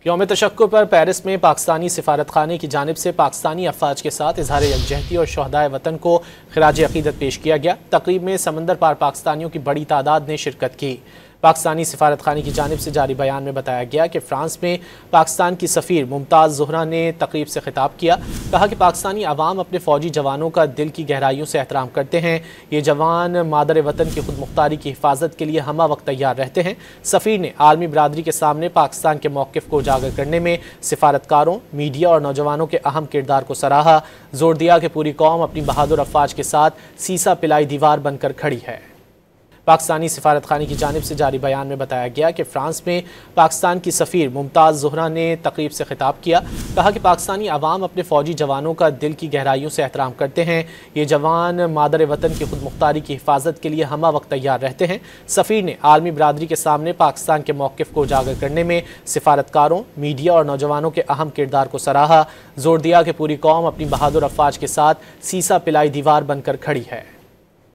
यौम तशक्कुर पर पेरिस में पाकिस्तानी सिफारतखाने की जानिब से पाकिस्तानी अफवाज के साथ इजहार यकजहती और शहदाए वतन को खिराज अकीदत पेश किया गया। तकरीब में समंदर पार पाकिस्तानियों की बड़ी तादाद ने शिरकत की। पाकिस्तानी सिफारतखाने की जानिब से जारी बयान में बताया गया कि फ़्रांस में पाकिस्तान की सफ़ीर मुमताज़ ज़ुहरा ने तकरीब से खिताब किया। कहा कि पाकिस्तानी अवाम अपने फ़ौजी जवानों का दिल की गहराइयों से एहतराम करते हैं। ये जवान मादर वतन की खुद मुख्तारी की हिफाजत के लिए हमा वक्त तैयार रहते हैं। सफ़ीर ने आलमी बरादरी के सामने पाकिस्तान के मौक़िफ़ को उजागर करने में सिफारतकारों, मीडिया और नौजवानों के अहम किरदार को सराहा। जोर दिया कि पूरी कौम अपनी बहादुर अफवाज के साथ सीसा पिलाई दीवार बनकर खड़ी है। पाकिस्तानी सिफारतखाने की जानिब से जारी बयान में बताया गया कि फ़्रांस में पाकिस्तान की सफ़ीर मुमताज़ ज़ुहरा ने तकरीब से खिताब किया। कहा कि पाकिस्तानी अवाम अपने फ़ौजी जवानों का दिल की गहराइयों से एहतराम करते हैं। ये जवान मादर वतन की खुद मुख्तारी की हिफाजत के लिए हमा वक्त तैयार रहते हैं। सफ़ीर ने आलमी बरादरी के सामने पाकिस्तान के मौक़िफ़ को उजागर करने में सिफारतकारों, मीडिया और नौजवानों के अहम किरदार को सराहा। जोर दिया कि पूरी कौम अपनी बहादुर अफवाज के साथ सीसा पिलाई दीवार बनकर खड़ी है।